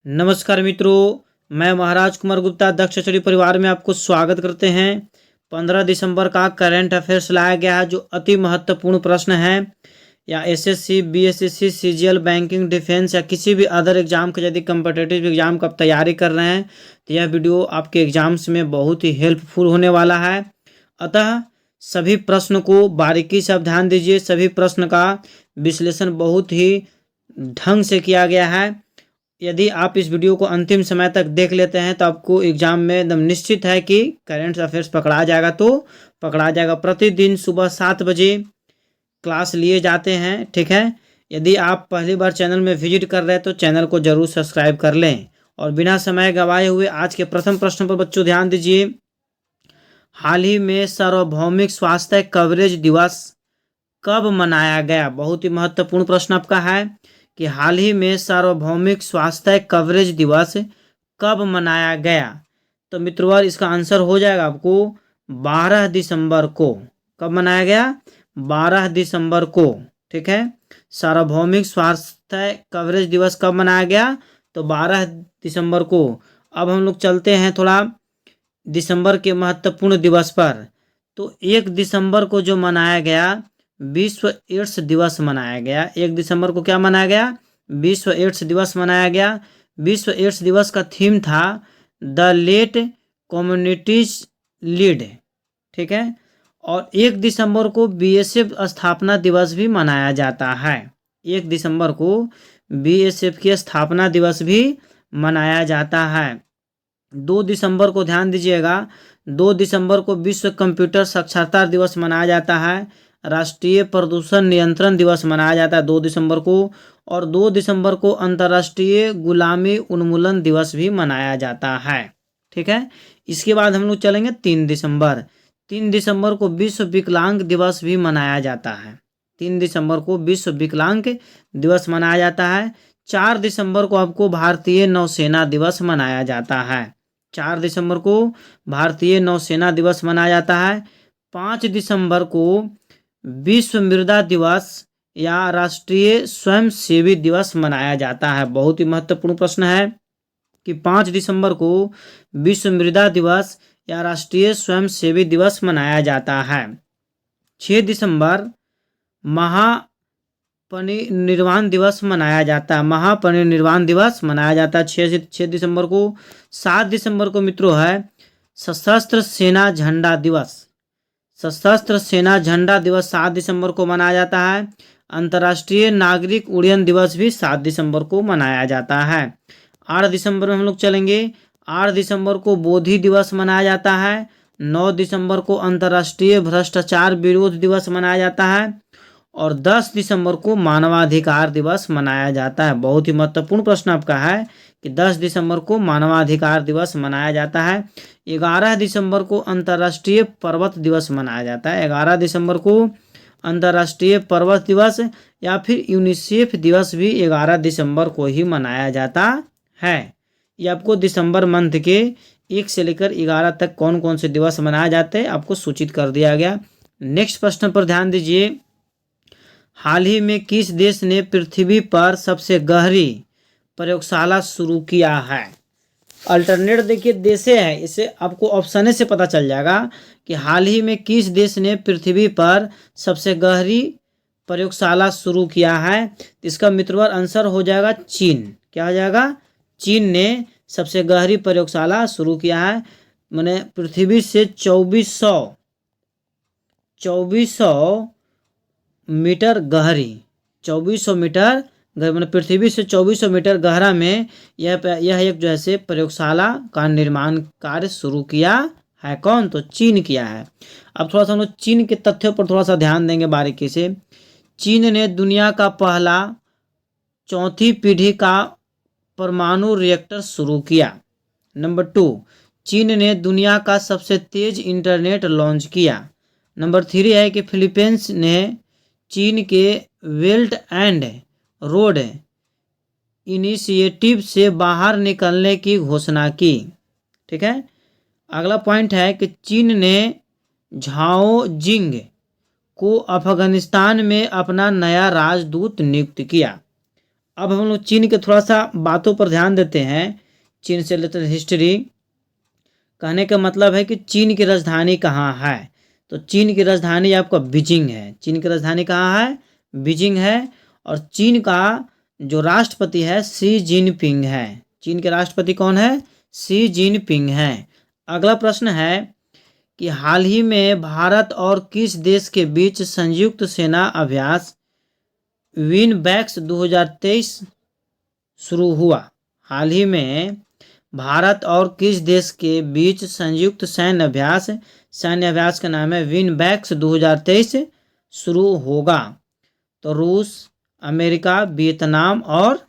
नमस्कार मित्रों, मैं महाराज कुमार गुप्ता दक्ष स्टडी परिवार में आपको स्वागत करते हैं। 15 दिसंबर का करंट अफेयर्स लाया गया है जो अति महत्वपूर्ण प्रश्न है या SSC, BSSC, CGL, banking, defence या किसी भी अदर एग्जाम के यदि कम्पिटिटिव एग्जाम का आप तैयारी कर रहे हैं तो यह वीडियो आपके एग्जाम्स में बहुत ही हेल्पफुल होने वाला है। अतः सभी प्रश्न को बारीकी से आप ध्यान दीजिए। सभी प्रश्न का विश्लेषण बहुत ही ढंग से किया गया है। यदि आप इस वीडियो को अंतिम समय तक देख लेते हैं तो आपको एग्जाम में एकदम निश्चित है कि करंट अफेयर्स पकड़ा जाएगा तो पकड़ा जाएगा। प्रतिदिन सुबह 7 बजे क्लास लिए जाते हैं, ठीक है। यदि आप पहली बार चैनल में विजिट कर रहे हैं तो चैनल को जरूर सब्सक्राइब कर लें। और बिना समय गंवाए हुए आज के प्रथम प्रश्न पर बच्चों ध्यान दीजिए। हाल ही में सार्वभौमिक स्वास्थ्य कवरेज दिवस कब मनाया गया? बहुत ही महत्वपूर्ण प्रश्न आपका है कि हाल ही में सार्वभौमिक स्वास्थ्य कवरेज दिवस कब मनाया गया। तो मित्रवर इसका आंसर हो जाएगा आपको 12 दिसंबर को। कब मनाया गया? 12 दिसंबर को, ठीक है। सार्वभौमिक स्वास्थ्य कवरेज दिवस कब मनाया गया? तो 12 दिसंबर को। अब हम लोग चलते हैं थोड़ा दिसंबर के महत्वपूर्ण दिवस पर। तो 1 दिसंबर को जो मनाया गया विश्व एड्स दिवस मनाया गया। 1 दिसंबर को क्या मनाया गया? विश्व एड्स दिवस मनाया गया। विश्व एड्स दिवस का थीम था द लेट कम्युनिटीज लीड, ठीक है। और 1 दिसंबर को बीएसएफ स्थापना दिवस भी मनाया जाता है। 1 दिसंबर को बीएसएफ की स्थापना दिवस भी मनाया जाता है। 2 दिसंबर को ध्यान दीजिएगा, 2 दिसंबर को विश्व कंप्यूटर साक्षरता दिवस मनाया जाता है। राष्ट्रीय प्रदूषण नियंत्रण दिवस मनाया जाता है 2 दिसंबर को। और 2 दिसंबर को अंतर्राष्ट्रीय गुलामी उन्मूलन दिवस भी मनाया जाता है, ठीक है। इसके बाद हम लोग चलेंगे 3 दिसंबर। 3 दिसंबर को विश्व विकलांग दिवस भी मनाया जाता है। 3 दिसंबर को विश्व विकलांग दिवस मनाया जाता है। 4 दिसंबर को आपको भारतीय नौसेना दिवस मनाया जाता है। 4 दिसंबर को भारतीय नौसेना दिवस मनाया जाता है। 5 दिसंबर को विश्व मृदा दिवस या राष्ट्रीय स्वयंसेवी दिवस मनाया जाता है। बहुत ही महत्वपूर्ण प्रश्न है कि 5 दिसंबर को विश्व मृदा दिवस या राष्ट्रीय स्वयंसेवी दिवस मनाया जाता है। 6 दिसंबर महापरिनिर्वाण दिवस मनाया जाता है। महापरिनिर्वाण दिवस मनाया जाता है 6 दिसंबर को। 7 दिसंबर को मित्रों है सशस्त्र सेना झंडा दिवस। सशस्त्र सेना झंडा दिवस 7 दिसंबर को मनाया जाता है। अंतर्राष्ट्रीय नागरिक उड्डयन दिवस भी 7 दिसंबर को मनाया जाता है। 8 दिसंबर में हम लोग चलेंगे। 8 दिसंबर को बोधि दिवस मनाया जाता है। 9 दिसंबर को अंतर्राष्ट्रीय भ्रष्टाचार विरोध दिवस मनाया जाता है। और 10 दिसंबर को मानवाधिकार दिवस मनाया जाता है। बहुत ही महत्वपूर्ण प्रश्न आपका है कि 10 दिसंबर को मानवाधिकार दिवस मनाया जाता है। 11 दिसंबर को अंतर्राष्ट्रीय पर्वत दिवस मनाया जाता है। 11 दिसंबर को अंतर्राष्ट्रीय पर्वत दिवस या फिर यूनिसेफ दिवस भी 11 दिसंबर को ही मनाया जाता है। ये आपको दिसंबर मंथ के 1 से लेकर 11 तक कौन कौन से दिवस मनाए जाते हैं आपको सूचित कर दिया गया। नेक्स्ट प्रश्न पर ध्यान दीजिए। हाल ही में किस देश ने पृथ्वी पर सबसे गहरी प्रयोगशाला शुरू किया है? अल्टरनेट देखिए देशे है, इसे आपको ऑप्शन से पता चल जाएगा कि हाल ही में किस देश ने पृथ्वी पर सबसे गहरी प्रयोगशाला शुरू किया है। इसका मित्रवर आंसर हो जाएगा चीन। क्या हो जाएगा? चीन ने सबसे गहरी प्रयोगशाला शुरू किया है। मैंने पृथ्वी से 2400 मीटर गहरी, 2400 मीटर मैंने पृथ्वी से 2400 मीटर गहरा में यह एक जो है प्रयोगशाला का निर्माण कार्य शुरू किया है। कौन? तो चीन किया है। अब थोड़ा सा हम लोग चीन के तथ्यों पर थोड़ा सा ध्यान देंगे बारीकी से। चीन ने दुनिया का पहला 4थी पीढ़ी का परमाणु रिएक्टर शुरू किया। नंबर 2, चीन ने दुनिया का सबसे तेज इंटरनेट लॉन्च किया। नंबर 3 है कि फिलीपींस ने चीन के बेल्ट एंड रोड इनिशिएटिव से बाहर निकलने की घोषणा की, ठीक है। अगला पॉइंट है कि चीन ने झाओ जिंग को अफगानिस्तान में अपना नया राजदूत नियुक्त किया। अब हम लोग चीन के थोड़ा सा बातों पर ध्यान देते हैं। चीन से रिलेटेड हिस्ट्री। कहने का मतलब है कि चीन की राजधानी कहाँ है। तो चीन की राजधानी आपका बीजिंग है। चीन की राजधानी कहाँ है? बीजिंग है। और चीन का जो राष्ट्रपति है शी जिनपिंग है। चीन के राष्ट्रपति कौन है? शी जिनपिंग है। अगला प्रश्न है कि हाल ही में भारत और किस देश के बीच संयुक्त सेना अभ्यास विनबैक्स 2023 शुरू हुआ? हाल ही में भारत और किस देश के बीच संयुक्त सैन्य अभ्यास का नाम है विनबैक्स 2023 शुरू होगा? तो रूस, अमेरिका, वियतनाम और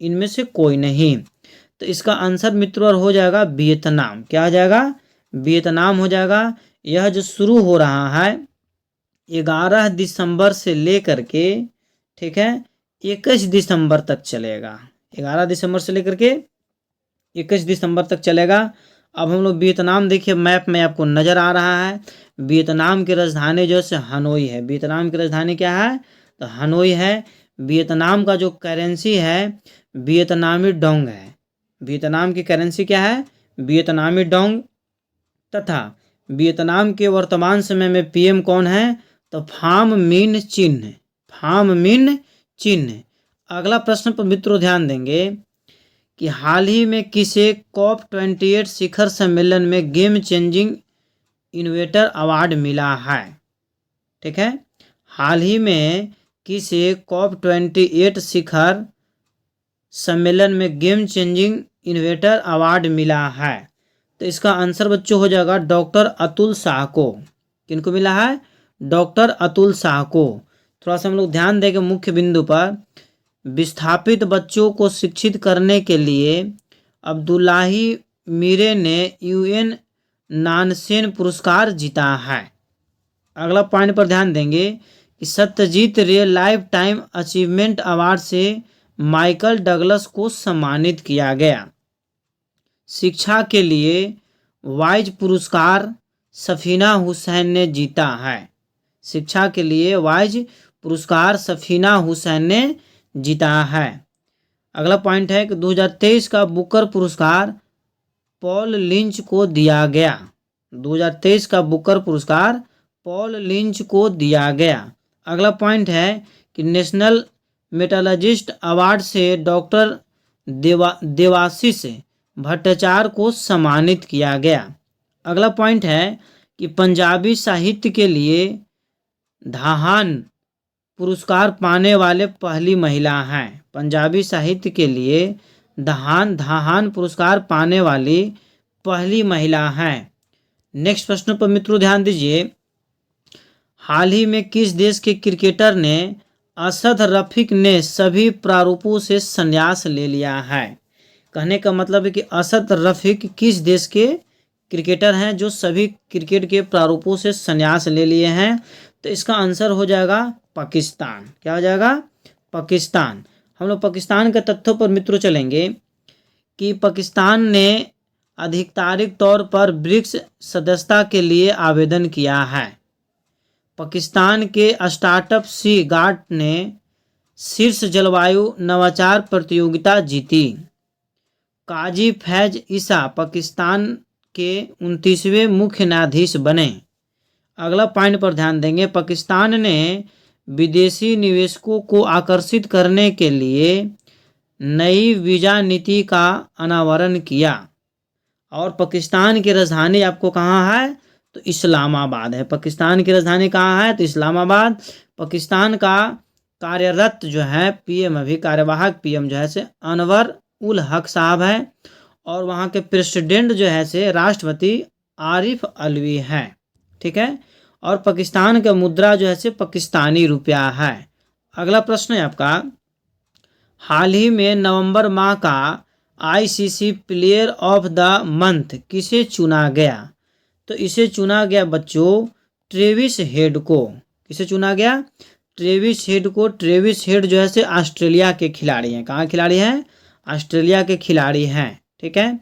इनमें से कोई नहीं। तो इसका आंसर मित्रों हो जाएगा वियतनाम। क्या हो जाएगा? वियतनाम हो जाएगा। यह जो शुरू हो रहा है 11 दिसंबर से लेकर के, ठीक है, 21 दिसंबर तक चलेगा। 11 दिसंबर से लेकर के 21 दिसंबर तक चलेगा। अब हम लोग वियतनाम देखिए, मैप में आपको नज़र आ रहा है। वियतनाम की राजधानी जो है हनोई है। वियतनाम की राजधानी क्या है? तो हनोई है। वियतनाम का जो करेंसी है वियतनामी डोंग है। वियतनाम की करेंसी क्या है? वियतनामी डोंग। तथा वियतनाम के वर्तमान समय में पीएम कौन है? तो फाम मिन चिन। फाम मिन चिन। अगला प्रश्न पर मित्रों ध्यान देंगे कि हाल ही में किसे COP28 शिखर सम्मेलन में गेम चेंजिंग इनोवेटर अवार्ड मिला है? ठीक है, हाल ही में किसे COP28 शिखर सम्मेलन में गेम चेंजिंग इनोवेटर अवार्ड मिला है? तो इसका आंसर बच्चों हो जाएगा डॉक्टर अतुल शाह को। किनको मिला है? डॉक्टर अतुल शाह को। थोड़ा सा हम लोग ध्यान देंगे मुख्य बिंदु पर। विस्थापित बच्चों को शिक्षित करने के लिए अब्दुल्लाही मीरे ने UN नानसेन पुरस्कार जीता है। अगला पॉइंट पर ध्यान देंगे कि सत्यजीत रे लाइफ टाइम अचीवमेंट अवार्ड से माइकल डगलस को सम्मानित किया गया। शिक्षा के लिए वाइज पुरस्कार सफीना हुसैन ने जीता है। शिक्षा के लिए वाइज पुरस्कार सफीना हुसैन ने जीता है। अगला पॉइंट है कि 2023 का बुकर पुरस्कार पॉल लिंच को दिया गया। 2023 का बुकर पुरस्कार पॉल लिंच को दिया गया। अगला पॉइंट है कि नेशनल मेटलर्जिस्ट अवार्ड से डॉक्टर देवाशीष भट्टाचार्य को सम्मानित किया गया। अगला पॉइंट है कि पंजाबी साहित्य के लिए धाहान पुरस्कार पाने वाले पहली महिला हैं। पंजाबी साहित्य के लिए धाहान पुरस्कार पाने वाली पहली महिला हैं। नेक्स्ट प्रश्न पर मित्रों ध्यान दीजिए। हाल ही में किस देश के क्रिकेटर ने असद रफीक ने सभी प्रारूपों से संन्यास ले लिया है? कहने का मतलब है कि असद रफीक किस देश के क्रिकेटर हैं जो सभी क्रिकेट के प्रारूपों से संन्यास ले लिए हैं? तो इसका आंसर हो जाएगा पाकिस्तान। क्या हो जाएगा? पाकिस्तान। हम लोग पाकिस्तान के तथ्यों पर मित्रों चलेंगे कि पाकिस्तान ने आधिकारिक तौर पर ब्रिक्स सदस्यता के लिए आवेदन किया है। पाकिस्तान के स्टार्टअप सी गार्ड ने शीर्ष जलवायु नवाचार प्रतियोगिता जीती। काजी फैज ईसा पाकिस्तान के 29वें मुख्य न्यायाधीश बने। अगला पॉइंट पर ध्यान देंगे। पाकिस्तान ने विदेशी निवेशकों को आकर्षित करने के लिए नई वीज़ा नीति का अनावरण किया। और पाकिस्तान की राजधानी आपको कहाँ है? तो इस्लामाबाद है। पाकिस्तान की राजधानी कहाँ है? तो इस्लामाबाद। पाकिस्तान का कार्यरत जो है पीएम, अभी कार्यवाहक पीएम जो है से अनवर उल हक साहब है। और वहाँ के प्रेसिडेंट जो है से राष्ट्रपति आरिफ अलवी हैं। ठीक है। और पाकिस्तान का मुद्रा जो है से पाकिस्तानी रुपया है। अगला प्रश्न है आपका, हाल ही में नवंबर माह का ICC player of the month किसे चुना गया? तो इसे चुना गया बच्चों ट्रेविस हेड को। किसे चुना गया? ट्रेविस हेड को। ट्रेविस हेड जो है से ऑस्ट्रेलिया के खिलाड़ी हैं। कहाँ खिलाड़ी हैं? ऑस्ट्रेलिया के खिलाड़ी हैं। ठीक है।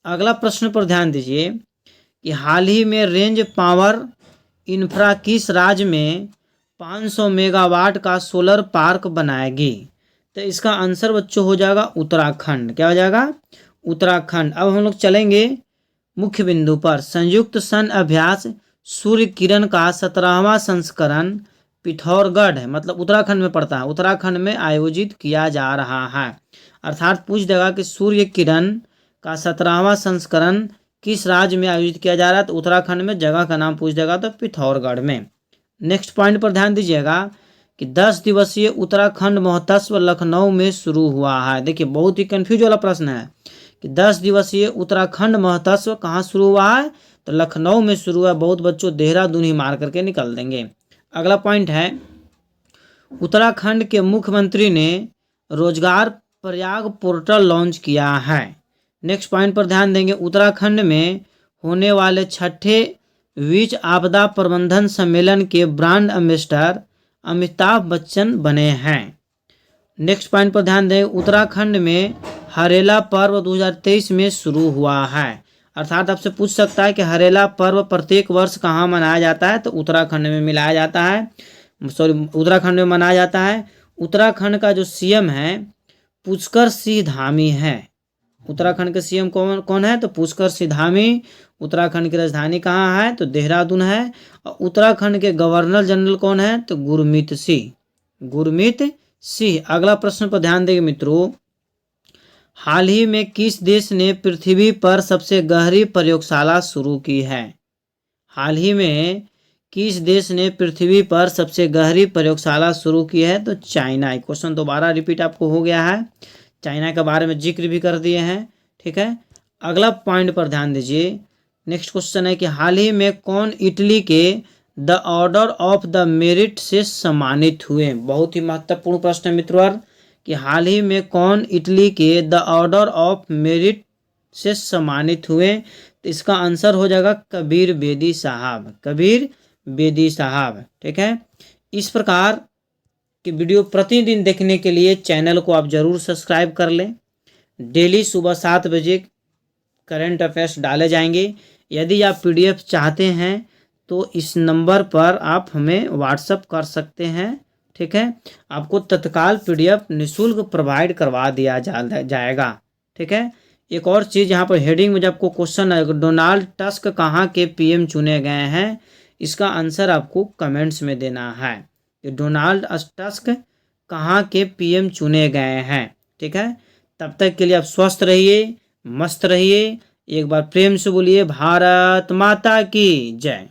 अगला प्रश्न पर ध्यान दीजिए कि हाल ही में रेंज पावर इंफ्रा किस राज्य में 500 मेगावाट का सोलर पार्क बनाएगी? तो इसका आंसर बच्चों हो जाएगा उत्तराखंड। क्या हो जाएगा? उत्तराखंड। अब हम लोग चलेंगे मुख्य बिंदु पर। संयुक्त सन अभ्यास सूर्य किरण का 17वां संस्करण पिथौरगढ़ है, मतलब उत्तराखंड में पड़ता है, उत्तराखंड में आयोजित किया जा रहा है। अर्थात पूछ देगा कि सूर्य किरण का 17वां संस्करण किस राज्य में आयोजित किया जा रहा है, तो उत्तराखंड में। जगह का नाम पूछ देगा तो पिथौरगढ़ में। नेक्स्ट पॉइंट पर ध्यान दीजिएगा कि 10 दिवसीय उत्तराखंड महोत्सव लखनऊ में शुरू हुआ है। देखिए बहुत ही कंफ्यूज वाला प्रश्न है कि 10 दिवसीय उत्तराखंड महोत्सव कहाँ शुरू हुआ है, तो लखनऊ में शुरू हुआ। बहुत बच्चों देहरादून ही मार करके निकल देंगे। अगला पॉइंट है, उत्तराखंड के मुख्यमंत्री ने रोजगार प्रयाग पोर्टल लॉन्च किया है। नेक्स्ट पॉइंट पर ध्यान देंगे, उत्तराखंड में होने वाले 6ठे विश्व आपदा प्रबंधन सम्मेलन के ब्रांड एम्बेसडर अमिताभ बच्चन बने हैं। नेक्स्ट पॉइंट पर ध्यान दें, उत्तराखंड में हरेला पर्व 2023 में शुरू हुआ है। अर्थात आपसे पूछ सकता है कि हरेला पर्व प्रत्येक वर्ष कहाँ मनाया जाता है, तो उत्तराखंड में मिलाया जाता है, उत्तराखंड में मनाया जाता है। उत्तराखंड का जो सीएम है पुष्कर सिंह धामी है। उत्तराखंड के सीएम कौन है, तो पुष्कर सिंह धामी। उत्तराखंड की राजधानी कहाँ है, तो देहरादून है। और उत्तराखंड के गवर्नर जनरल कौन है, तो गुरमीत सिंह। अगला प्रश्न पर ध्यान देंगे मित्रों, हाल ही में किस देश ने पृथ्वी पर सबसे गहरी प्रयोगशाला शुरू की है? हाल ही में किस देश ने पृथ्वी पर सबसे गहरी प्रयोगशाला शुरू की है, तो चाइना। क्वेश्चन दोबारा रिपीट आपको हो गया है, चाइना के बारे में जिक्र भी कर दिए हैं। ठीक है, अगला पॉइंट पर ध्यान दीजिए। नेक्स्ट क्वेश्चन है कि हाल ही में कौन इटली के the order of the merit से सम्मानित हुए? बहुत ही महत्वपूर्ण प्रश्न है मित्रों कि हाल ही में कौन इटली के द ऑर्डर ऑफ मेरिट से सम्मानित हुए, तो इसका आंसर हो जाएगा कबीर बेदी साहब। ठीक है, इस प्रकार की वीडियो प्रतिदिन देखने के लिए चैनल को आप जरूर सब्सक्राइब कर लें। डेली सुबह 7 बजे करंट अफेयर्स डाले जाएंगे। यदि आप पीडीएफ चाहते हैं तो इस नंबर पर आप हमें व्हाट्सअप कर सकते हैं। ठीक है, आपको तत्काल पीडीएफ निःशुल्क प्रोवाइड करवा दिया जाएगा। ठीक है, एक और चीज़ यहाँ पर हेडिंग में जब आपको क्वेश्चन है, डोनाल्ड टस्क कहाँ के पीएम चुने गए हैं, इसका आंसर आपको कमेंट्स में देना है कि डोनाल्ड टस्क कहाँ के पीएम चुने गए हैं। ठीक है, तब तक के लिए आप स्वस्थ रहिए, मस्त रहिए। एक बार प्रेम से बोलिए भारत माता की जय।